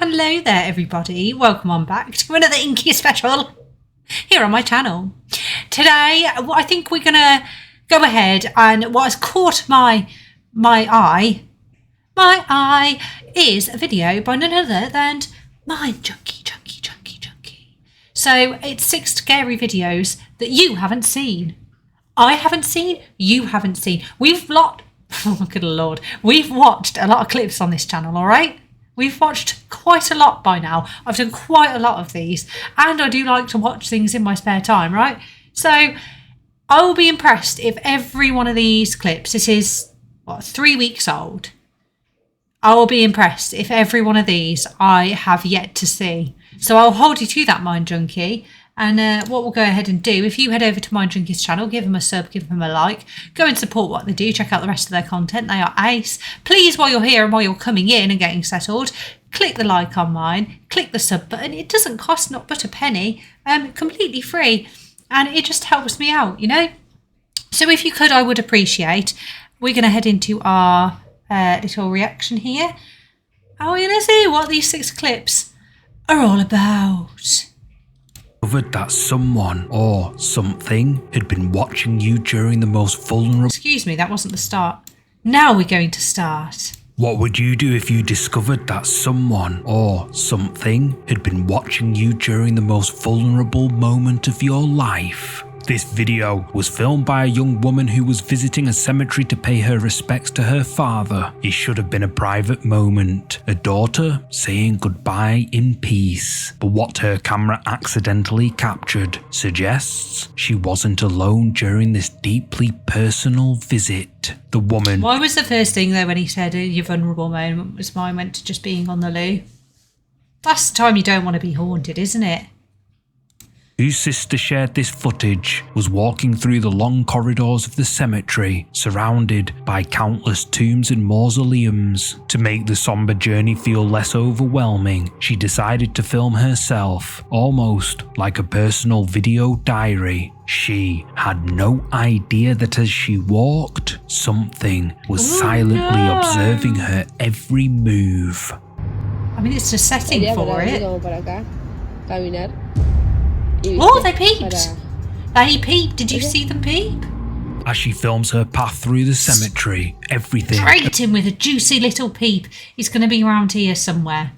hello there everybody, welcome on back to another Inky special here on my channel. Today I think we're gonna go ahead, and what has caught my eye is a video by none other than MINDJUNKIE. So it's 6 scary videos that you haven't seen, I haven't seen, you haven't seen. Oh good lord, we've watched a lot of clips on this channel, alright? We've watched quite a lot by now. I've done quite a lot of these, and I do like to watch things in my spare time, right? So I will be impressed if every one of these clips, this is, what, 3 weeks old. I will be impressed if every one of these I have yet to see. So I'll hold you to that, MINDJUNKIE. And what we'll go ahead and do, if you head over to MINDJUNKIE's channel, give them a sub, give them a like, go and support what they do, check out the rest of their content, they are ace. Please, while you're here and while you're coming in and getting settled, click the like on mine, click the sub button. It doesn't cost not but a penny, completely free, and it just helps me out, you know. So if you could, I would appreciate. We're going to head into our little reaction here, and we're going to see what these 6 clips are all about. Discovered that someone or something had been watching you during the most vulnerable... Excuse me, that wasn't the start. Now we're going to start. What would you do if you discovered that someone or something had been watching you during the most vulnerable moment of your life? This video was filmed by a young woman who was visiting a cemetery to pay her respects to her father. It should have been a private moment, a daughter saying goodbye in peace. But what her camera accidentally captured suggests she wasn't alone during this deeply personal visit. The woman... Why was the first thing though when he said your vulnerable moment was mine went to just being on the loo? That's the time you don't want to be haunted, isn't it? Whose sister shared this footage was walking through the long corridors of the cemetery, surrounded by countless tombs and mausoleums. To make the somber journey feel less overwhelming, she decided to film herself, almost like a personal video diary. She had no idea that as she walked, something was silently observing her every move. I mean, it's a setting for it. Oh, they peeped! They peeped. Did you see them peep? As she films her path through the cemetery, everything Straight in with a juicy little peep. He's going to be around here somewhere.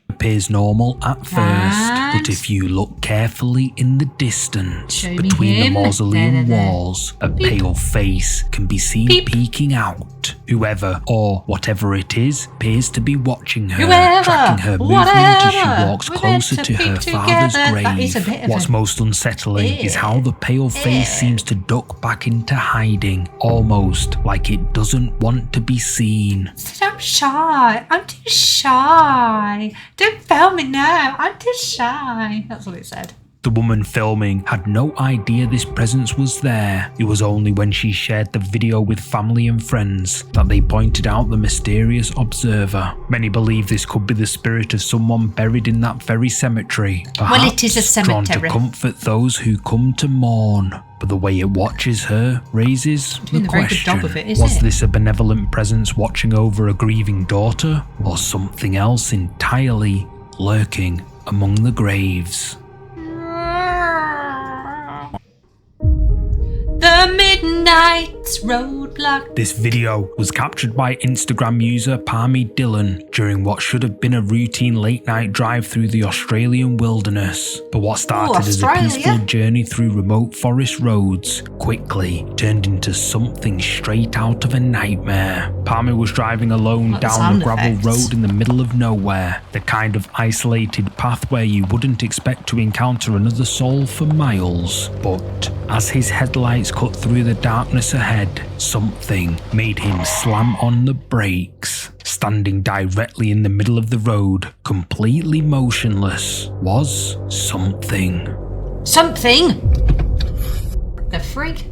Appears normal at first, but if you look carefully in the distance between the mausoleum walls, a pale face can be seen peeking out. Whoever or whatever it is appears to be watching her, tracking her movement as she walks closer to her father's grave. What's most unsettling is how the pale face seems to duck back into hiding, almost like it doesn't want to be seen. I'm shy. I'm too shy. Don't film me now. I'm too shy. That's what it said. The woman filming had no idea this presence was there. It was only when she shared the video with family and friends that they pointed out the mysterious observer. Many believe this could be the spirit of someone buried in that very cemetery. Perhaps well, it is a cemetery. Drawn to comfort those who come to mourn. But the way it watches her raises the question, was this a benevolent presence watching over a grieving daughter, or something else entirely lurking among the graves? The Midnight Roadblock. This video was captured by Instagram user Palmy Dillon during what should have been a routine late night drive through the Australian wilderness. But what started as a peaceful journey through remote forest roads quickly turned into something straight out of a nightmare. Palmy was driving alone down a gravel road in the middle of nowhere, the kind of isolated path where you wouldn't expect to encounter another soul for miles. But as his headlights cut through the darkness ahead, something made him slam on the brakes. Standing directly in the middle of the road, completely motionless, was something. Something? The freak?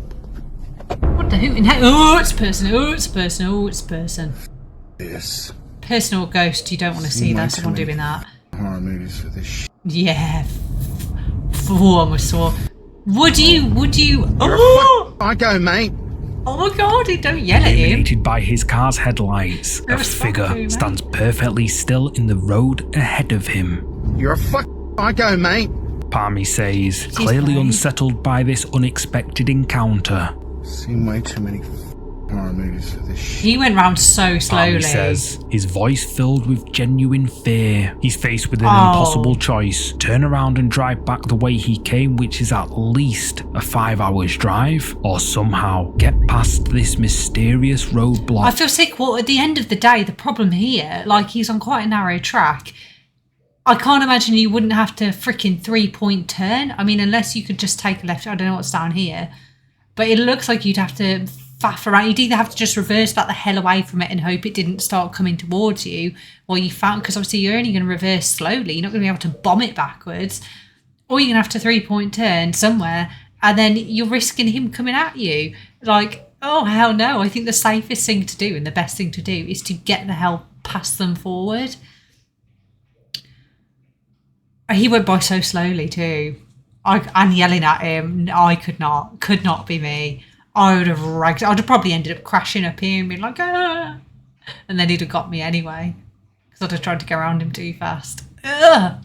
What the hooting heck? Oh, it's a person. Oh, it's a person. Oh, it's a person. Yes. Personal ghost. You don't want to see that. Someone doing that. Horror movies for this. Yeah. I almost saw. Would you? Oh! I go, mate. Oh my god, don't yell at him. Illuminated by his car's headlights, a figure stands perfectly still in the road ahead of him. You're a psycho, mate. Parmy says, clearly unsettled by this unexpected encounter. Seen way too many horror movies for this shit. He went round so slowly. Parmy says, his voice filled with genuine fear. He's faced with an impossible choice. Turn around and drive back the way he came, which is at least a 5 hours drive, or somehow get past this mysterious roadblock. I feel sick. Well, at the end of the day, the problem here, like, he's on quite a narrow track. I can't imagine you wouldn't have to freaking 3-point turn. I mean, unless you could just take a left. I don't know what's down here. But it looks like you'd have to faff around. You'd either have to just reverse back the hell away from it and hope it didn't start coming towards you. Or you found, because obviously you're only going to reverse slowly. You're not going to be able to bomb it backwards. Or you're going to have to 3-point turn somewhere. And then you're risking him coming at you. Like, oh, hell no. I think the safest thing to do and the best thing to do is to get the hell past them forward. He went by so slowly too. I'm yelling at him. I could not be me. I'd have probably ended up crashing up here and being like, ah. And then he'd have got me anyway. Because I'd have tried to go around him too fast. Ugh.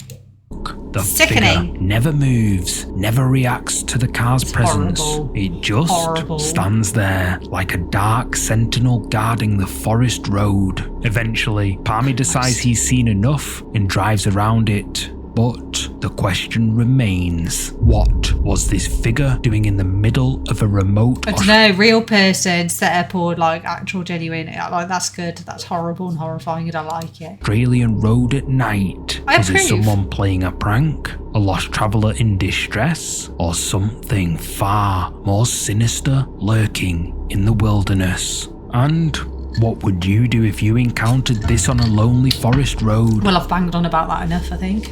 The figure never moves, never reacts to the car's presence. Horrible. It just stands there like a dark sentinel guarding the forest road. Eventually, Parmy decides he's seen enough and drives around it. But the question remains, what was this figure doing in the middle of a remote... I don't know, real person set up or like actual genuine, like that's good, that's horrible and horrifying and I like it. Australian road at night. Was it someone playing a prank? A lost traveller in distress? Or something far more sinister lurking in the wilderness? And what would you do if you encountered this on a lonely forest road? Well, I've banged on about that enough, I think.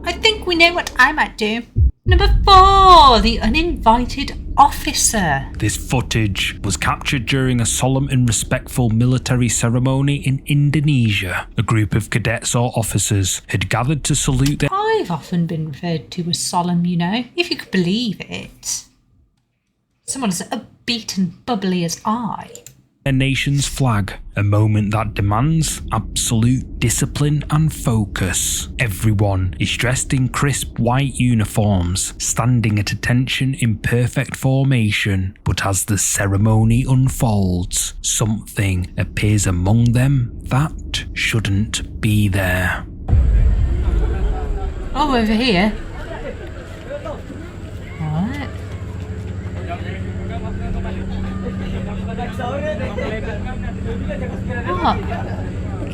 I think we know what I might do. Number 4, the uninvited officer. This footage was captured during a solemn and respectful military ceremony in Indonesia. A group of cadets or officers had gathered to salute their... I've often been referred to as solemn, you know, if you could believe it. Someone as upbeat and bubbly as I. Their nation's flag, a moment that demands absolute discipline and focus. Everyone is dressed in crisp white uniforms, standing at attention in perfect formation, but as the ceremony unfolds, something appears among them that shouldn't be there. Oh, over here. What?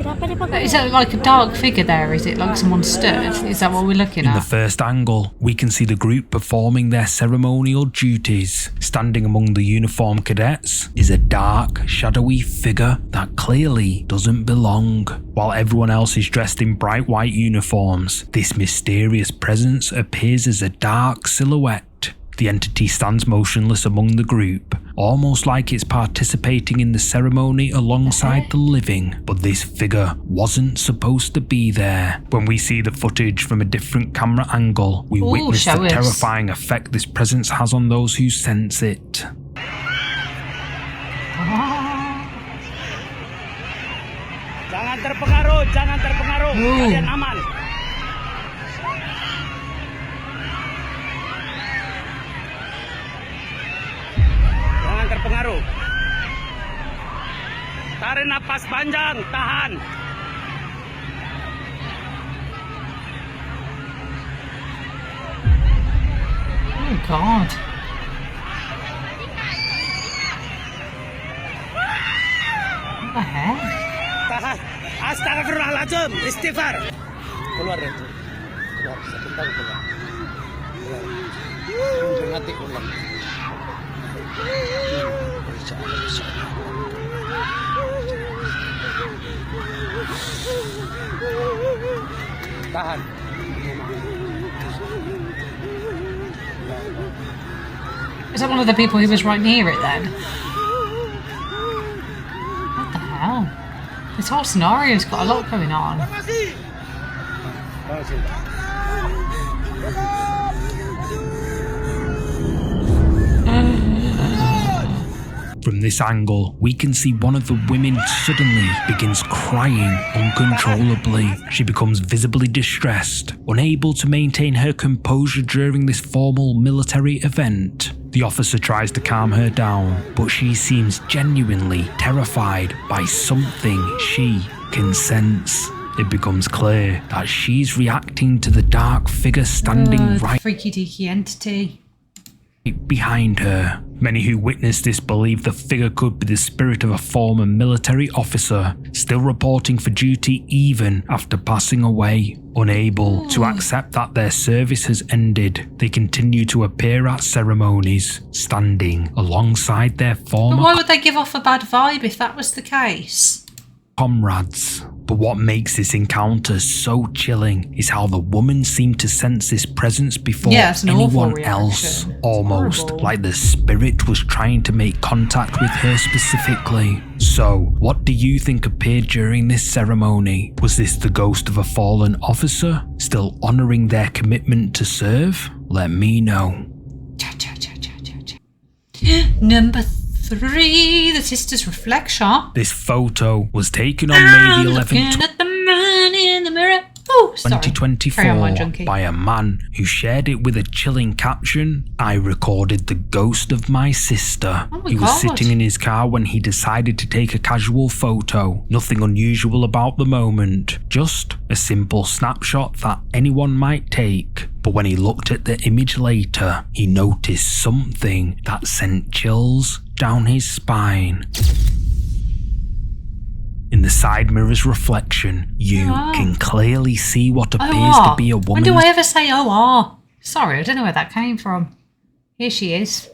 What? Is that like a dark figure there? Is it like someone stood? Is that what we're looking at? In the first angle, we can see the group performing their ceremonial duties. Standing among the uniformed cadets is a dark, shadowy figure that clearly doesn't belong. While everyone else is dressed in bright white uniforms, this mysterious presence appears as a dark silhouette. The entity stands motionless among the group, almost like it's participating in the ceremony alongside the living, but this figure wasn't supposed to be there. When we see the footage from a different camera angle, we witness the terrifying effect this presence has on those who sense it. Jangan terpengaruh, kalian aman. Terpengaruh. Tarik nafas panjang, tahan. Oh God. What the heck? Tahan. Astagfirullahaladzim, istighfar. Keluar itu. Keluar, sebentar keluar. Ingati ulang. Tahan. Is that one of the people who was right near it then? What the hell? This whole scenario's got a lot going on. From this angle, we can see one of the women suddenly begins crying uncontrollably. She becomes visibly distressed, unable to maintain her composure during this formal military event. The officer tries to calm her down, but she seems genuinely terrified by something she can sense. It becomes clear that she's reacting to the dark figure standing right freaky deaky entity behind her. Many who witnessed this believe the figure could be the spirit of a former military officer, still reporting for duty even after passing away. Unable to accept that their service has ended, they continue to appear at ceremonies, standing alongside their former But why would they give off a bad vibe if that was the case? comrades. But what makes this encounter so chilling is how the woman seemed to sense this presence before it's an awful anyone else, reaction. almost Horrible. like the spirit was trying to make contact with her specifically. So, what do you think appeared during this ceremony? Was this the ghost of a fallen officer, still honouring their commitment to serve? Let me know. Cha, cha, cha, cha, cha, cha. Number 3, the sister's reflection. This photo was taken on May the 11th, Looking at the man in the mirror. Oh, sorry. 2024 Carry on, MINDJUNKIE. by a man who shared it with a chilling caption. I recorded the ghost of my sister. Oh my He was God. sitting in his car when he decided to take a casual photo. Nothing unusual about the moment, just a simple snapshot that anyone might take. But when he looked at the image later, he noticed something that sent chills down his spine. In the side mirror's reflection, you can clearly see what appears to be a When woman's do I ever say OR? Sorry, I don't know where that came from. Here she is.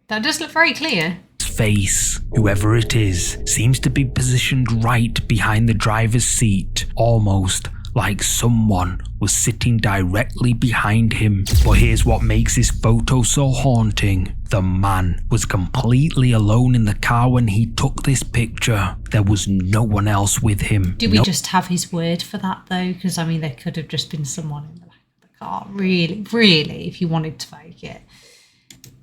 That does look very clear. face. Whoever it is seems to be positioned right behind the driver's seat, almost like someone was sitting directly behind him. But here's what makes this photo so haunting. The man was completely alone in the car when he took this picture. There was no one else with him. Do we just have his word for that though? Because I mean, there could have just been someone in the back of the car. Really, if you wanted to fake it.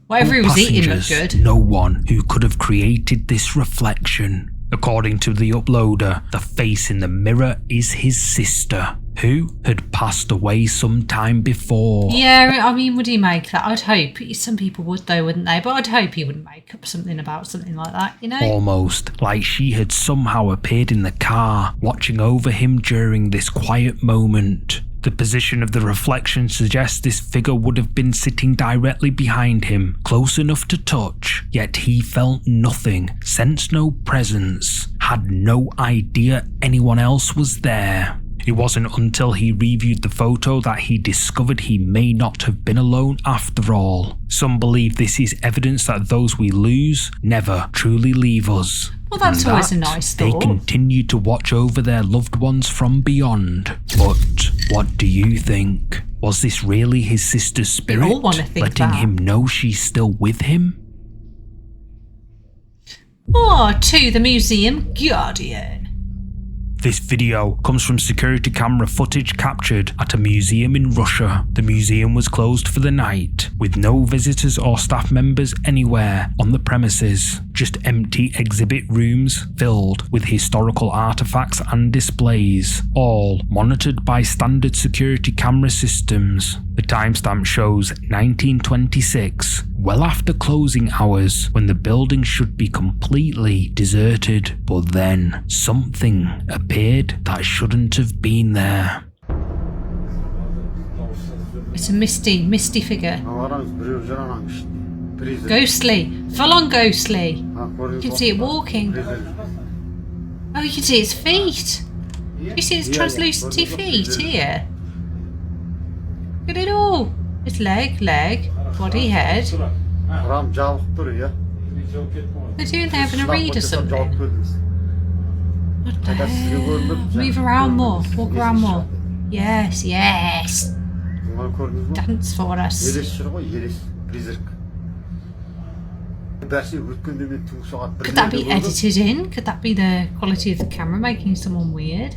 Whatever he was eating looked good. No one who could have created this reflection. According to the uploader, the face in the mirror is his sister, who had passed away some time before. Yeah, I mean, would he make that? I'd hope. Some people would though, wouldn't they? But I'd hope he wouldn't make up something about something like that, you know? Almost like she had somehow appeared in the car, watching over him during this quiet moment. The position of the reflection suggests this figure would have been sitting directly behind him, close enough to touch, yet he felt nothing, sensed no presence, had no idea anyone else was there. It wasn't until he reviewed the photo that he discovered he may not have been alone after all. Some believe this is evidence that those we lose never truly leave us. Well, that's and always a that nice they thought. continue to watch over their loved ones from beyond. But what do you think? Was this really his sister's spirit, all wanna think letting that. him know she's still with him? Oh, to the Museum Guardian. This video comes from security camera footage captured at a museum in Russia. The museum was closed for the night, with no visitors or staff members anywhere on the premises. Just empty exhibit rooms filled with historical artifacts and displays, all monitored by standard security camera systems. The timestamp shows 1926, well after closing hours, when the building should be completely deserted. But then something appeared that shouldn't have been there. It's a misty figure. Ghostly. Full on ghostly. You can see it walking. Oh, you can see its feet. You see its translucenty feet here. Look at it all. Its leg, body, head. They're doing they having a read or something. What the hell? Move around more. Walk around more. Yes. Dance for us. Could that be edited in? Could that be the quality of the camera making someone weird?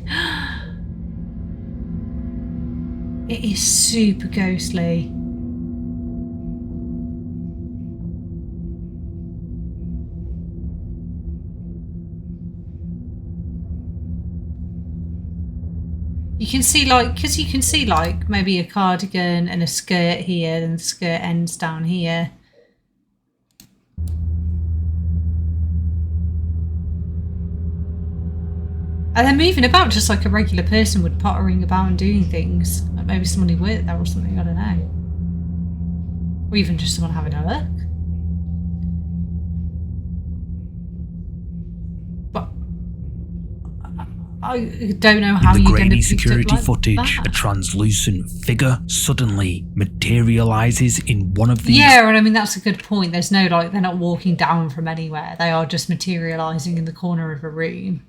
It is super ghostly. You can see like, because you can see like maybe a cardigan and a skirt here, and the skirt ends down here. And they're moving about just like a regular person would, pottering about and doing things. Like maybe somebody worked there or something, I don't know. Or even just someone having a look. But I don't know how you're going to pick security up like footage, that. a translucent figure suddenly materializes in one of these. Yeah, and I mean that's a good point. There's no like, they're not walking down from anywhere. They are just materializing in the corner of a room.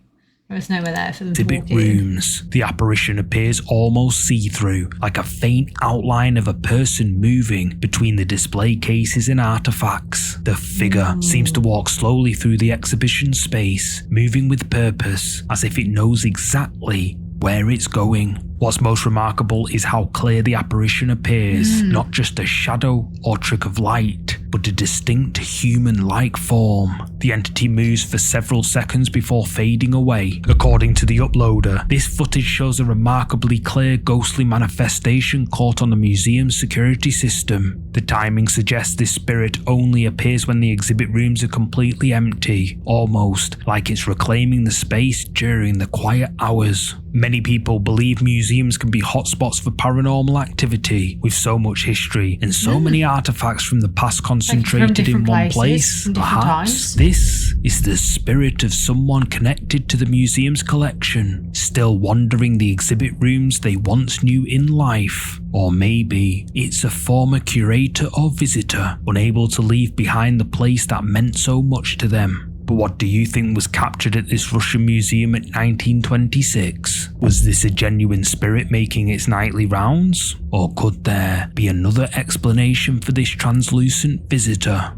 There's nowhere there for them to walk in. Rooms. The apparition appears almost see-through, like a faint outline of a person moving between the display cases and artifacts. The figure seems to walk slowly through the exhibition space, moving with purpose, as if it knows exactly where it's going. What's most remarkable is how clear the apparition appears, not just a shadow or trick of light, but a distinct human-like form. The entity moves for several seconds before fading away. According to the uploader, this footage shows a remarkably clear ghostly manifestation caught on the museum's security system. The timing suggests this spirit only appears when the exhibit rooms are completely empty, almost like it's reclaiming the space during the quiet hours. Many people believe museums can be hotspots for paranormal activity, with so much history and so many artifacts from the past concentrated in one place. Perhaps this is the spirit of someone connected to the museum's collection, still wandering the exhibit rooms they once knew in life. Or maybe it's a former curator or visitor, unable to leave behind the place that meant so much to them. But what do you think was captured at this Russian museum at 1926? Was this a genuine spirit making its nightly rounds? Or could there be another explanation for this translucent visitor?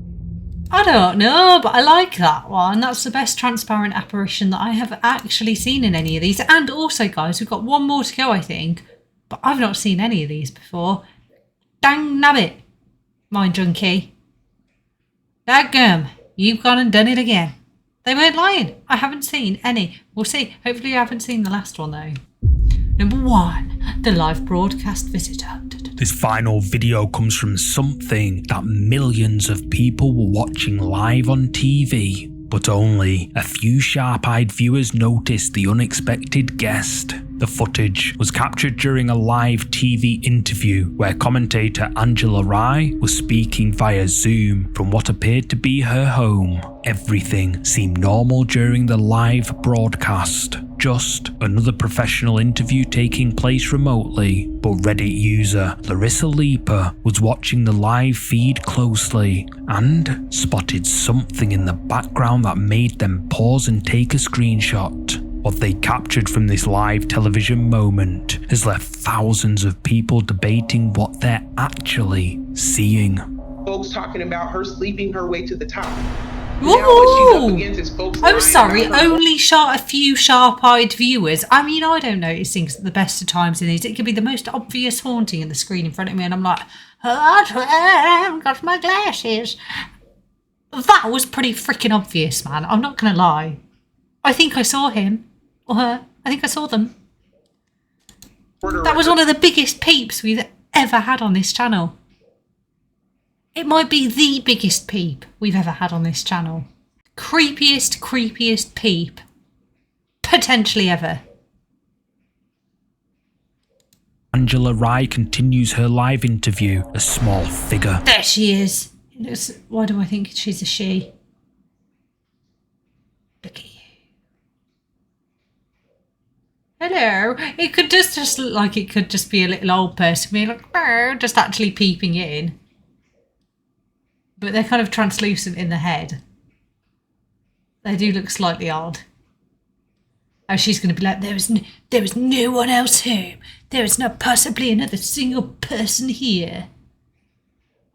I don't know, but I like that one. That's the best transparent apparition that I have actually seen in any of these. And also, guys, we've got one more to go, I think. But I've not seen any of these before. Dang nabbit, Mind Junkie. Dadgum, you've gone and done it again. They weren't lying. I haven't seen any. We'll see. Hopefully you haven't seen the last one though. Number 1, the live broadcast visitor. This final video comes from something that millions of people were watching live on TV, but only a few sharp-eyed viewers noticed the unexpected guest. The footage was captured during a live TV interview where commentator Angela Rye was speaking via Zoom from what appeared to be her home. Everything seemed normal during the live broadcast. Just another professional interview taking place remotely, but Reddit user Larissa Leaper was watching the live feed closely and spotted something in the background that made them pause and take a screenshot. What they captured from this live television moment has left thousands of people debating what they're actually seeing. Folks talking about her sleeping her way to the top. Ooh. I'm sorry, only a few sharp-eyed viewers. I mean, I don't notice things at the best of times in these. It could be the most obvious haunting in the screen in front of me, and I'm like, oh, I haven't got my glasses. That was pretty freaking obvious, man. I'm not going to lie. I think I saw him. Or her. I think I saw them. That was one of the biggest peeps we've ever had on this channel. It might be the biggest peep we've ever had on this channel. Creepiest peep. Potentially ever. Angela Rye continues her live interview, a small figure. There she is. Why do I think she's a she? Look at you. Hello. It could just look like it could just be a little old person being like, oh, just actually peeping in. But they're kind of translucent in the head. They do look slightly odd. Oh, she's going to be like, there is no one else home. There is not possibly another single person here.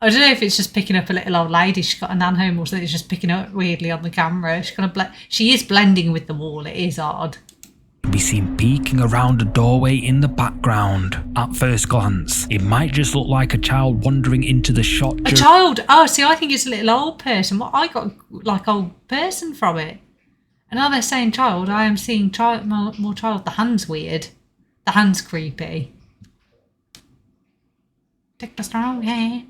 I don't know if it's just picking up a little old lady. She's got a nan home or something. It's just picking up weirdly on the camera. She is blending with the wall. It is odd. Be seen peeking around a doorway in the background. At first glance, it might just look like a child wandering into the shot. A child? Oh, see, I think it's a little old person. Well, I got like old person from it. And now they're saying child. I am seeing child, more child. The hand's weird. The hand's creepy. Take the strong hand.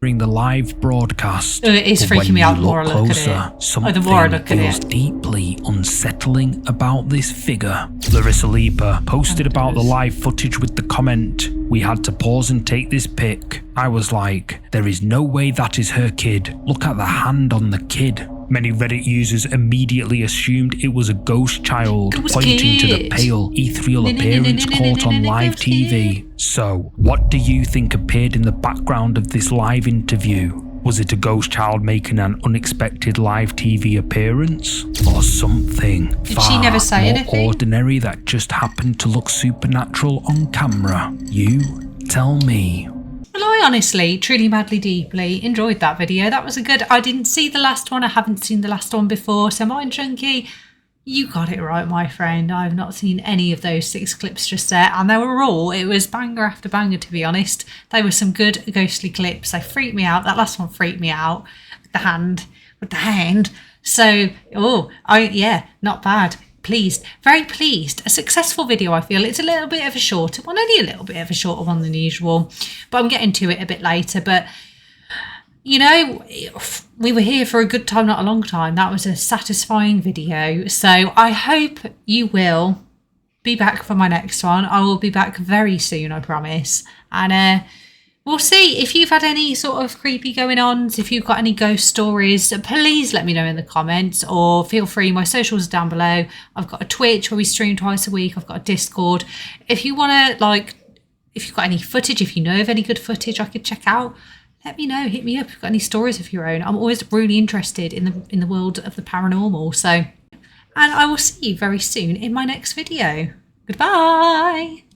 During the live broadcast, It is but freaking me out the more I look at closer, it. something The more I look at feels it. deeply unsettling about this figure. Larissa Leaper posted about the live footage with the comment, "We had to pause and take this pic. I was like, there is no way that is her kid. Look at the hand on the kid." Many Reddit users immediately assumed it was a ghost child, pointing to the pale, ethereal appearance caught on live TV. So, what do you think appeared in the background of this live interview? Was it a ghost child making an unexpected live TV appearance? Or something Did she never say more anything? ordinary that just happened to look supernatural on camera? You tell me. Well, I honestly, truly, madly, deeply enjoyed that video. That was a good... I didn't see the last one. I haven't seen the last one before. So, Mind Junkie, you got it right, my friend. I've not seen any of those 6 clips just there. And they were all... It was banger after banger, to be honest. They were some good ghostly clips. They freaked me out. That last one freaked me out. With the hand. So, yeah, not bad. Pleased, very pleased. A successful video, I feel. It's a little bit of a shorter one, only a little bit of a shorter one than usual, but I'm getting to it a bit later. But you know, we were here for a good time, not a long time. That was a satisfying video. So I hope you will be back for my next one. I will be back very soon, I promise. And we'll see. If you've had any sort of creepy going ons, if you've got any ghost stories, please let me know in the comments, or feel free. My socials are down below. I've got a Twitch where we stream twice a week. I've got a Discord. If you want to, if you've got any footage, if you know of any good footage I could check out, let me know. Hit me up if you've got any stories of your own. I'm always really interested in the world of the paranormal. So, and I will see you very soon in my next video. Goodbye.